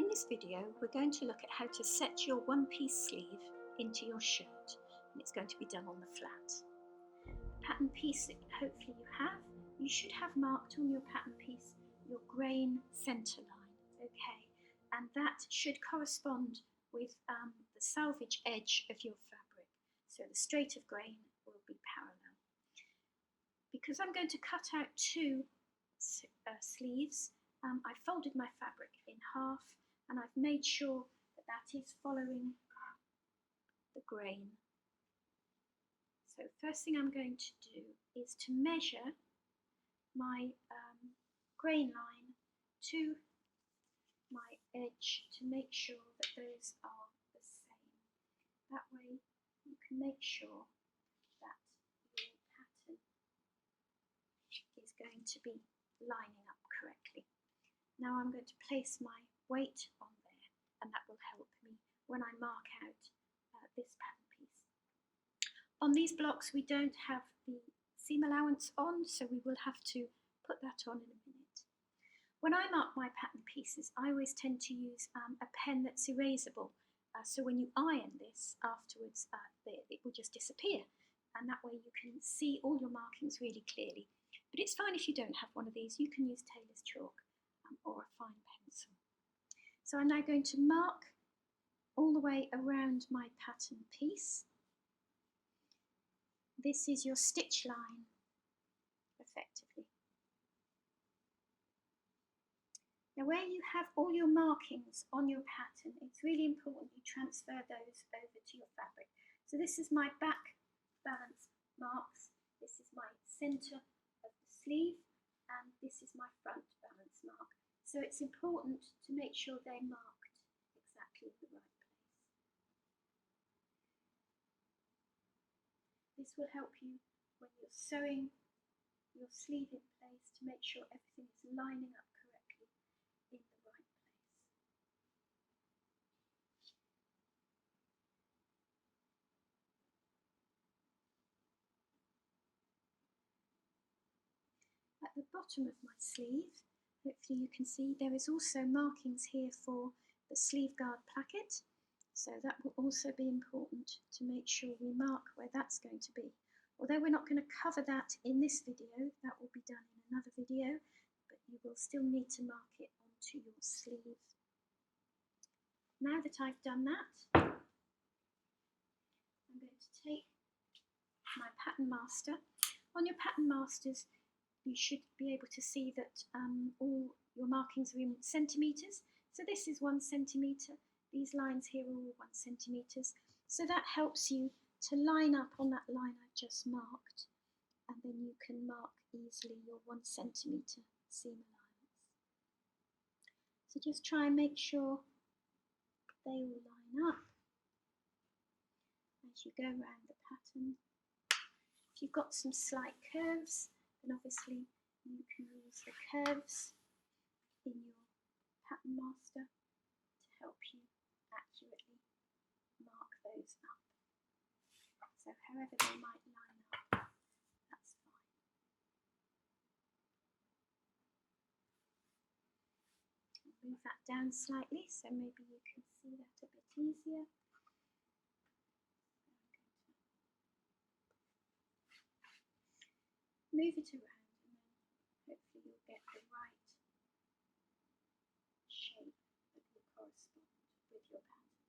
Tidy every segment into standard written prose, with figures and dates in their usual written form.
In this video, we're going to look at how to set your one-piece sleeve into your shirt, and it's going to be done on the flat. The pattern piece that hopefully you should have marked on your pattern piece your grain centre line, okay, and that should correspond with the selvage edge of your fabric, so the straight of grain will be parallel. Because I'm going to cut out two sleeves, I folded my fabric in half and I've made sure that that is following the grain. So first thing I'm going to do is to measure my grain line to my edge to make sure that those are the same. That way you can make sure that your pattern is going to be lining up correctly. Now I'm going to place my weight on there, and that will help me when I mark out this pattern piece. On these blocks we don't have the seam allowance on, so we will have to put that on in a minute. When I mark my pattern pieces, I always tend to use a pen that's erasable, so when you iron this afterwards it will just disappear, and that way you can see all your markings really clearly. But it's fine if you don't have one of these, you can use tailor's chalk or a fine pencil. So I'm now going to mark all the way around my pattern piece. This is your stitch line, effectively. Now where you have all your markings on your pattern, it's really important you transfer those over to your fabric. So this is my back balance marks, this is my centre of the sleeve, and this is my front balance mark. So it's important to make sure they're marked exactly in the right place. This will help you when you're sewing your sleeve in place to make sure everything is lining up correctly in the right place. At the bottom of my sleeve, hopefully you can see there is also markings here for the sleeve guard placket, so that will also be important to make sure we mark where that's going to be. Although we're not going to cover that in this video, that will be done in another video, but you will still need to mark it onto your sleeve. Now that I've done that, I'm going to take my pattern master. On your pattern masters, you should be able to see that all your markings are in centimetres. So this is 1 centimetre, these lines here are all 1 centimetres. So that helps you to line up on that line I just marked, and then you can mark easily your 1 centimetre seam allowance. So just try and make sure they all line up as you go around the pattern. If you've got some slight curves, then obviously you can use the curves in your pattern master to help you accurately mark those up. So however they might line up, that's fine. I'll move that down slightly so maybe you can see that a bit easier. Move it around and then hopefully you'll get the right shape that will correspond with your pattern.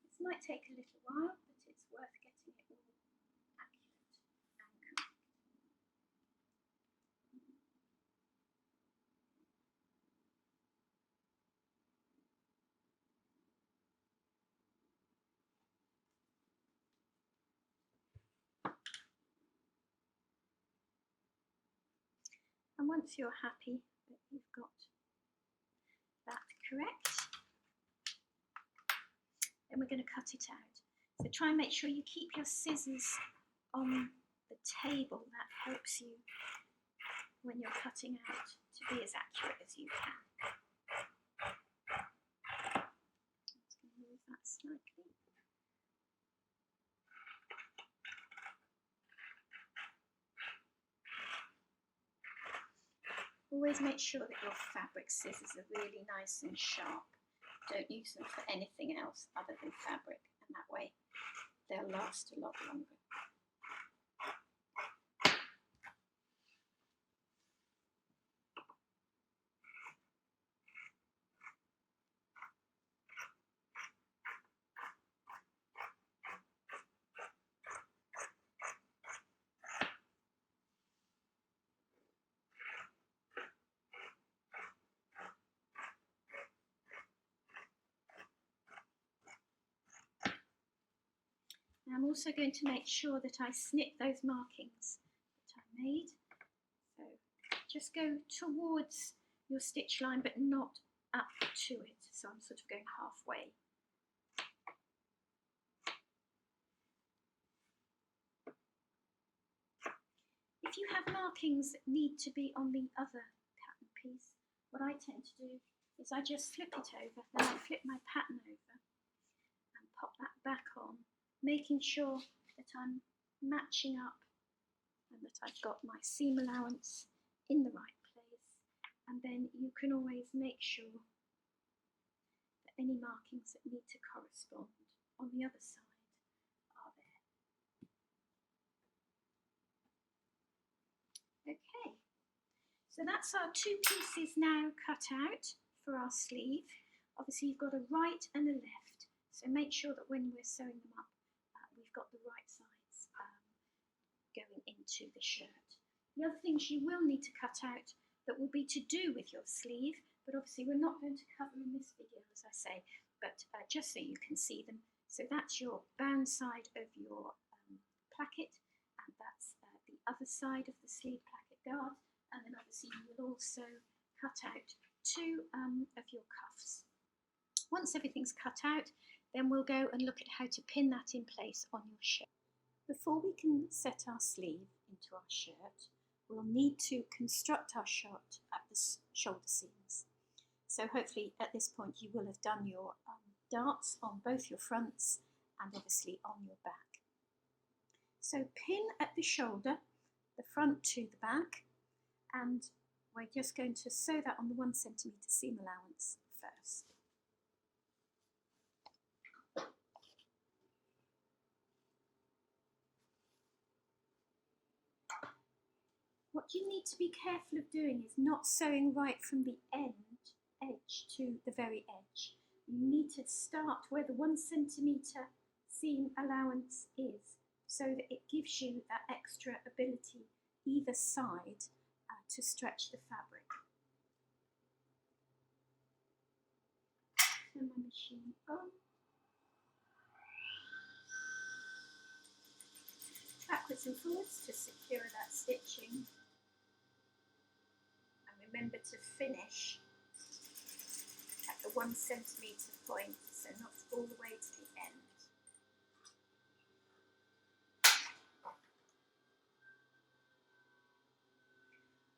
This might take a little while, but it's worth getting it all accurate and correct. And once you're happy that you've got that correct, then we're going to cut it out. So try and make sure you keep your scissors on the table. That helps you when you're cutting out to be as accurate as you can. I'm just going to move that slightly. always make sure that your fabric scissors are really nice and sharp. Don't use them for anything else other than fabric, and that way they'll last a lot longer. I'm also going to make sure that I snip those markings that I made. So just go towards your stitch line but not up to it. So I'm sort of going halfway. If you have markings that need to be on the other pattern piece, what I tend to do is I just flip it over, then I flip my pattern over and pop that back on, making sure that I'm matching up and that I've got my seam allowance in the right place. And then you can always make sure that any markings that need to correspond on the other side are there. Okay, so that's our two pieces now cut out for our sleeve. Obviously you've got a right and a left, so make sure that when we're sewing them up, we've got the right sides going into the shirt. The other things you will need to cut out that will be to do with your sleeve, but obviously we're not going to cover in this video, as I say, but just so you can see them. So that's your bound side of your placket, and that's the other side of the sleeve placket guard, and then obviously you will also cut out two of your cuffs. Once everything's cut out, then we'll go and look at how to pin that in place on your shirt. Before we can set our sleeve into our shirt, we'll need to construct our shirt at the shoulder seams. So hopefully at this point you will have done your darts on both your fronts and obviously on your back. So pin at the shoulder, the front to the back, and we're just going to sew that on the 1 centimetre seam allowance first. What you need to be careful of doing is not sewing right from the edge to the very edge. You need to start where the 1 centimetre seam allowance is, so that it gives you that extra ability either side to stretch the fabric. Turn my machine on. Backwards and forwards to secure that stitching. And remember to finish at the 1 centimetre point, so not all the way to the end.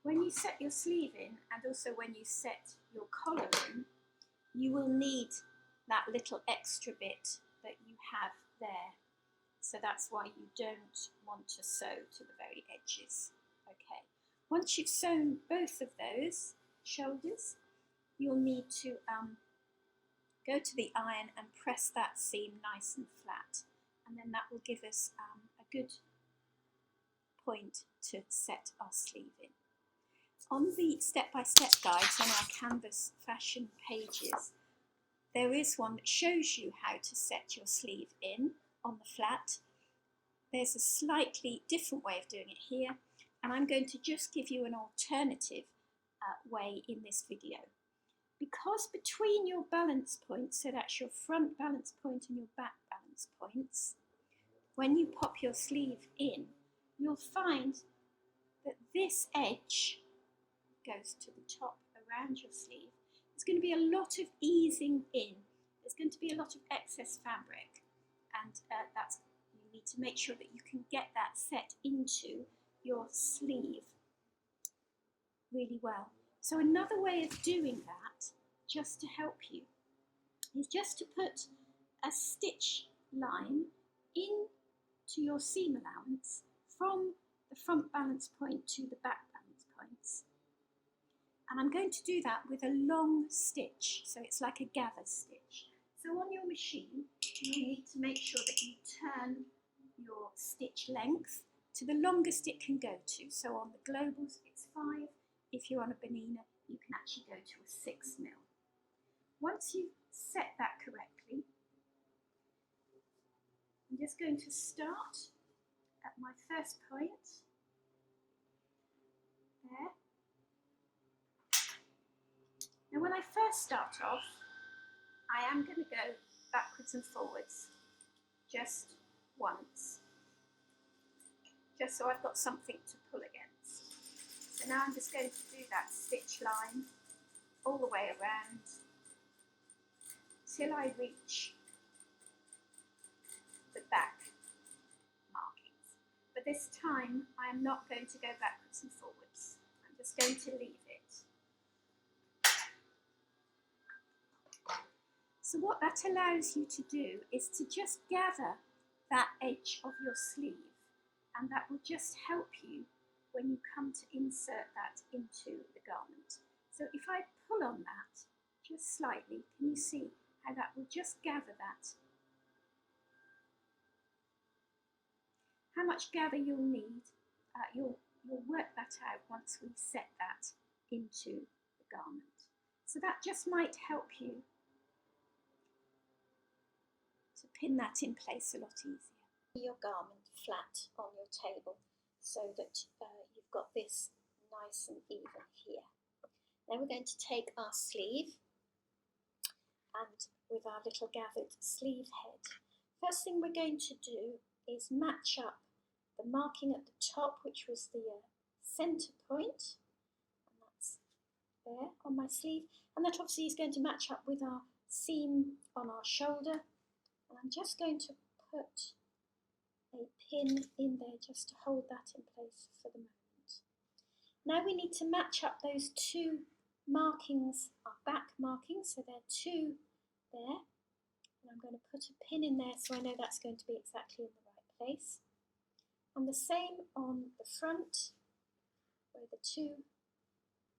When you set your sleeve in, and also when you set your collar in, you will need that little extra bit that you have there. So that's why you don't want to sew to the very edges. Okay. Once you've sewn both of those shoulders, you'll need to go to the iron and press that seam nice and flat, and then that will give us a good point to set our sleeve in. On the step-by-step guides on our Canvas fashion pages, there is one that shows you how to set your sleeve in on the flat. There's a slightly different way of doing it here, and I'm going to just give you an alternative way in this video. Because between your balance points, so that's your front balance point and your back balance points, when you pop your sleeve in, you'll find that this edge goes to the top around your sleeve. There's going to be a lot of easing in. There's going to be a lot of excess fabric, and you need to make sure that you can get that set into your sleeve really well. So another way of doing that, just to help you, is just to put a stitch line into your seam allowance from the front balance point to the back balance points. And I'm going to do that with a long stitch, so it's like a gather stitch. So on your machine, you need to make sure that you turn your stitch length to the longest it can go to. So on the globals, it's 5. If you're on a Bernina, you can actually go to a 6 mil. Once you've set that correctly, I'm just going to start at my first point there. Now when I first start off, I am going to go backwards and forwards just once, just so I've got something to pull against. So now I'm just going to do that stitch line all the way around till I reach the back markings. But this time I am not going to go backwards and forwards. I'm just going to leave it. So what that allows you to do is to just gather that edge of your sleeve, and that will just help you when you come to insert that into the garment. So if I pull on that just slightly, can you see how that will just gather that? How much gather you'll need, you'll work that out once we set that into the garment. So that just might help you to pin that in place a lot easier. Your garment flat on your table so that you've got this nice and even here. Now we're going to take our sleeve and with our little gathered sleeve head. First thing we're going to do is match up the marking at the top, which was the centre point, and that's there on my sleeve, and that obviously is going to match up with our seam on our shoulder. And I'm just going to put a pin in there just to hold that in place for the moment. Now we need to match up those two markings, our back markings, so there are 2 there. And I'm going to put a pin in there so I know that's going to be exactly in the right place. And the same on the front, where the 2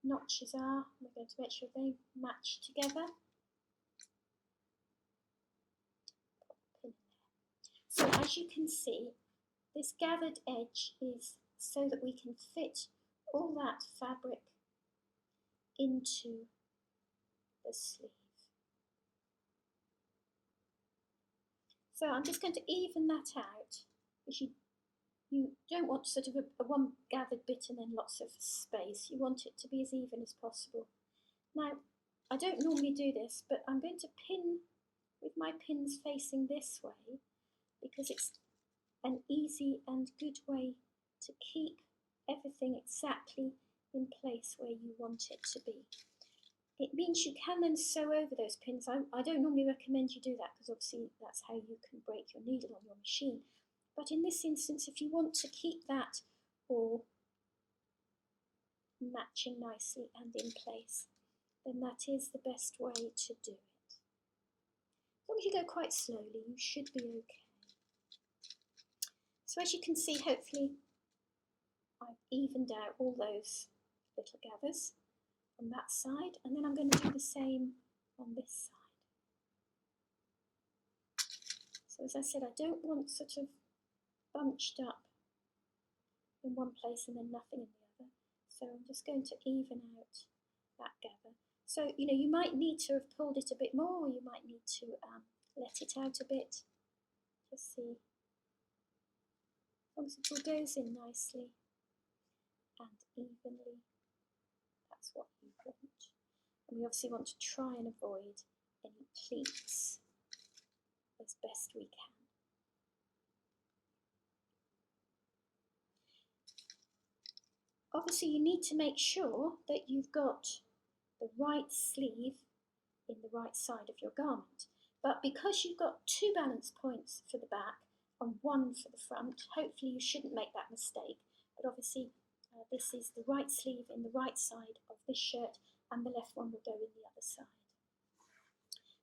notches are. We're going to make sure they match together. So as you can see, this gathered edge is so that we can fit all that fabric into the sleeve. So I'm just going to even that out, because you don't want sort of a one gathered bit and then lots of space. You want it to be as even as possible. Now, I don't normally do this, but I'm going to pin with my pins facing this way, because it's an easy and good way to keep everything exactly in place where you want it to be. It means you can then sew over those pins. I don't normally recommend you do that, because obviously that's how you can break your needle on your machine. But in this instance, if you want to keep that all matching nicely and in place, then that is the best way to do it. As long as you go quite slowly, you should be okay. So as you can see, hopefully I've evened out all those little gathers on that side, and then I'm going to do the same on this side. So as I said, I don't want sort of bunched up in one place and then nothing in the other. So I'm just going to even out that gather. So, you know, you might need to have pulled it a bit more, or you might need to let it out a bit. Just see. As long as it all goes in nicely and evenly, that's what you want. And we obviously want to try and avoid any pleats as best we can. Obviously you need to make sure that you've got the right sleeve in the right side of your garment. But because you've got 2 balance points for the back and 1 for the front, hopefully you shouldn't make that mistake. But obviously this is the right sleeve in the right side of this shirt, and the left one will go in the other side.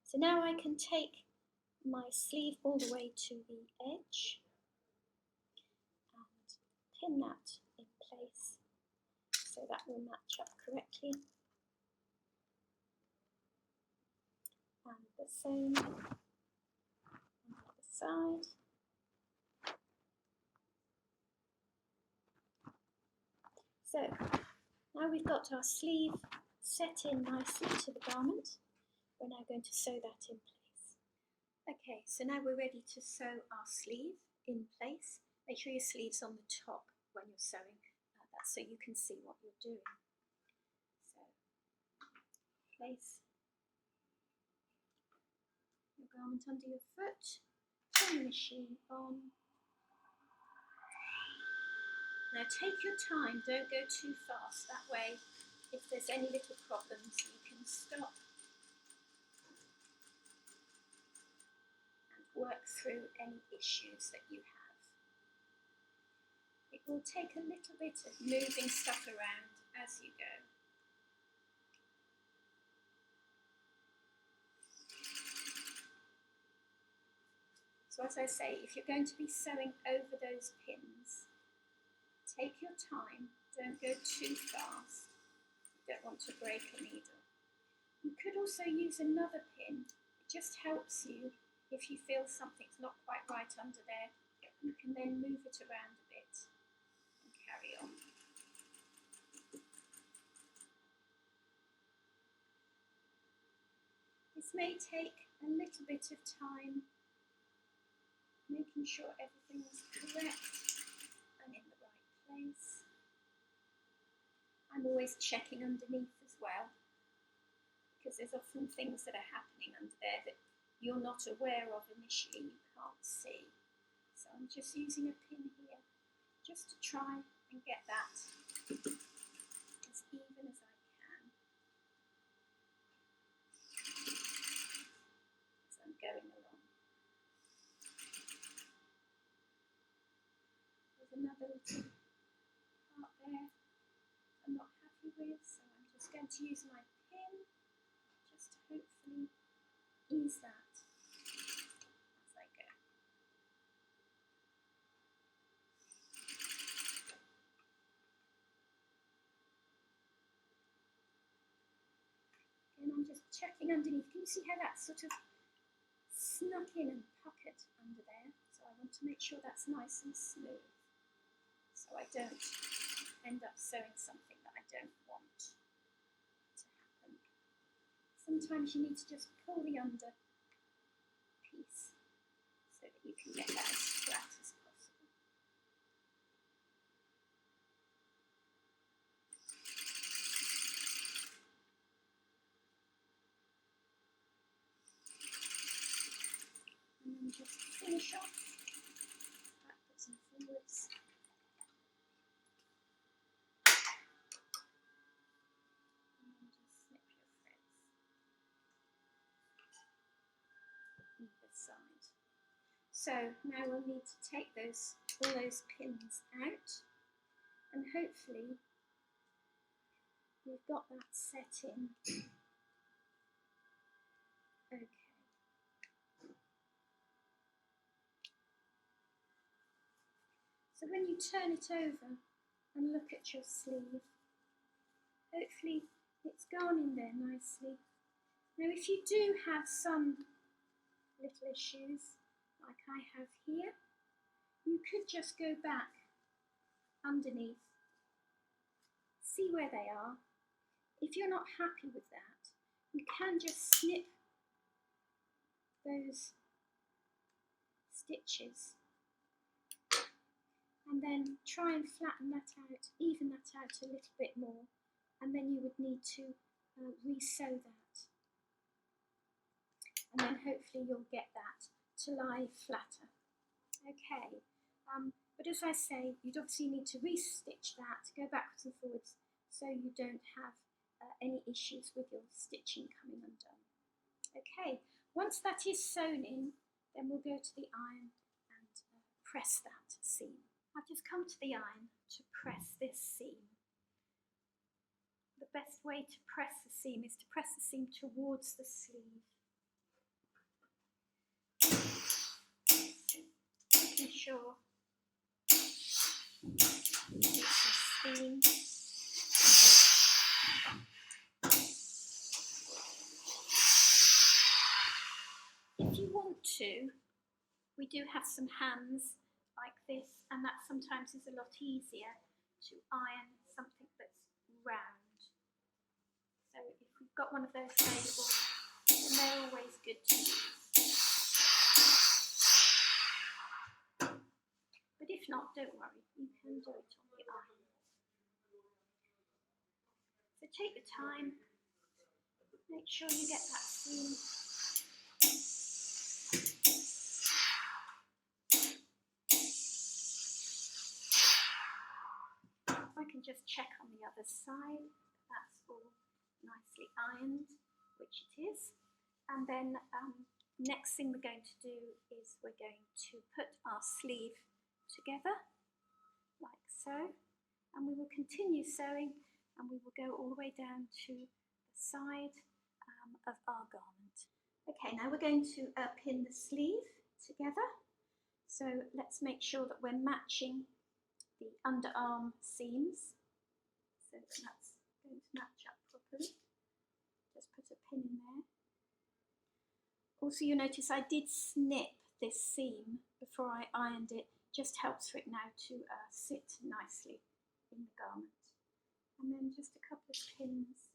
So now I can take my sleeve all the way to the edge and pin that in place so that will match up correctly. the same on the other side. So now we've got our sleeve set in nicely to the garment, we're now going to sew that in place. Okay, so now we're ready to sew our sleeve in place. Make sure your sleeve's on the top when you're sewing, that's so you can see what you're doing. So place your garment under your foot, turn the machine on. Now take your time, don't go too fast, that way if there's any little problems you can stop and work through any issues that you have. It will take a little bit of moving stuff around as you go. So as I say, if you're going to be sewing over those pins, take your time, don't go too fast, you don't want to break a needle. You could also use another pin, it just helps you if you feel something's not quite right under there, you can then move it around a bit and carry on. This may take a little bit of time, making sure everything is correct and in the right place. I'm always checking underneath as well, because there's often things that are happening under there that you're not aware of initially, you can't see. So I'm just using a pin here, just to try and get that as even as I can as I'm going along. There's another little part there I'm not happy with, so I'm just going to use my pin just to hopefully ease that as I go. And I'm just checking underneath. Can you see how that's sort of snuck in and puckered under there? So I want to make sure that's nice and smooth, so I don't end up sewing something that I don't want to happen. Sometimes you need to just pull the under piece so that you can get that as flat as possible. And then just finish off backwards and forwards. And then just snip your threads either side. So now we'll need to take all those pins out, and hopefully we've got that set in. Okay. So when you turn it over and look at your sleeve, hopefully it's gone in there nicely. Now if you do have some little issues, like I have here, you could just go back underneath, see where they are. If you're not happy with that, you can just snip those stitches and then try and flatten that out, even that out a little bit more, and then you would need to re-sew that, and then hopefully you'll get that to lie flatter. Okay, but as I say, you'd obviously need to re-stitch that, go backwards and forwards, so you don't have any issues with your stitching coming undone. Okay, once that is sewn in, then we'll go to the iron and press that seam. I've just come to the iron to press this seam. The best way to press the seam is to press the seam towards the sleeve. Making sure it's the seam. want to, we do have some hands like this, and that sometimes is a lot easier to iron something that's round. So if we've got one of those available, then they're always good to use. But if not, don't worry, you can do it on the iron. So take your time, make sure you get that seam. I can just check on the other side, that's all nicely ironed, which it is. And then next thing we're going to do is we're going to put our sleeve together, like so. And we will continue sewing, and we will go all the way down to the side of our garment. Okay, now we're going to pin the sleeve together. So let's make sure that we're matching the underarm seams, so that's going to match up properly. Just put a pin in there. Also, you notice I did snip this seam before I ironed it, just helps for it now to sit nicely in the garment. And then just a couple of pins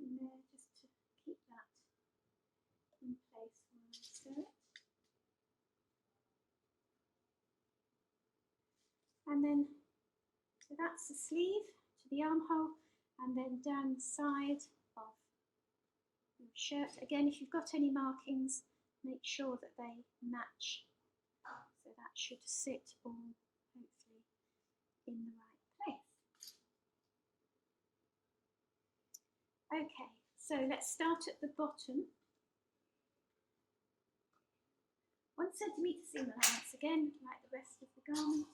in there just to keep that in place while I sew it. And then, so that's the sleeve to the armhole, and then down the side of your shirt. Again, if you've got any markings, make sure that they match. So that should sit all hopefully in the right place. Okay, so let's start at the bottom. 1 centimetre seam allowance again, like the rest of the garment.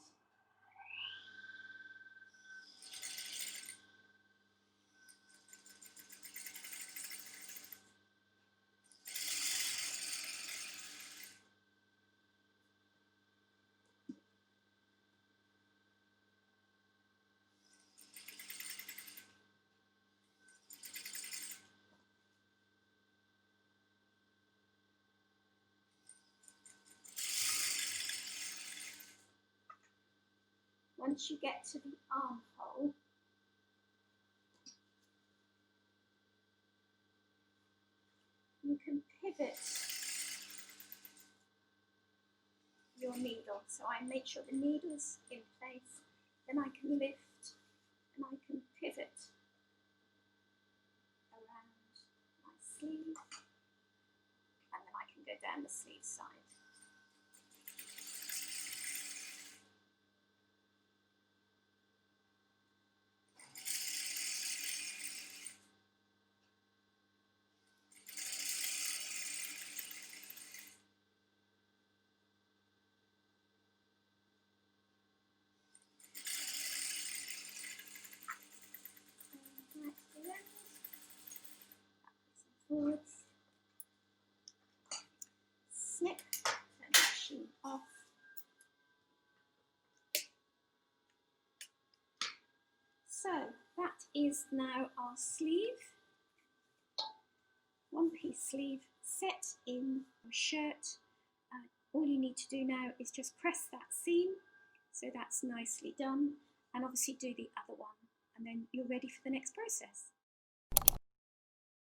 Once you get to the armhole, you can pivot your needle. So I make sure the needle is in place, then I can lift and I can pivot around my sleeve, and then I can go down the sleeve side. Forwards, snip, turn the machine off. So that is now our sleeve, one-piece sleeve set in your shirt. All you need to do now is just press that seam, so that's nicely done, and obviously do the other one, and then you're ready for the next process.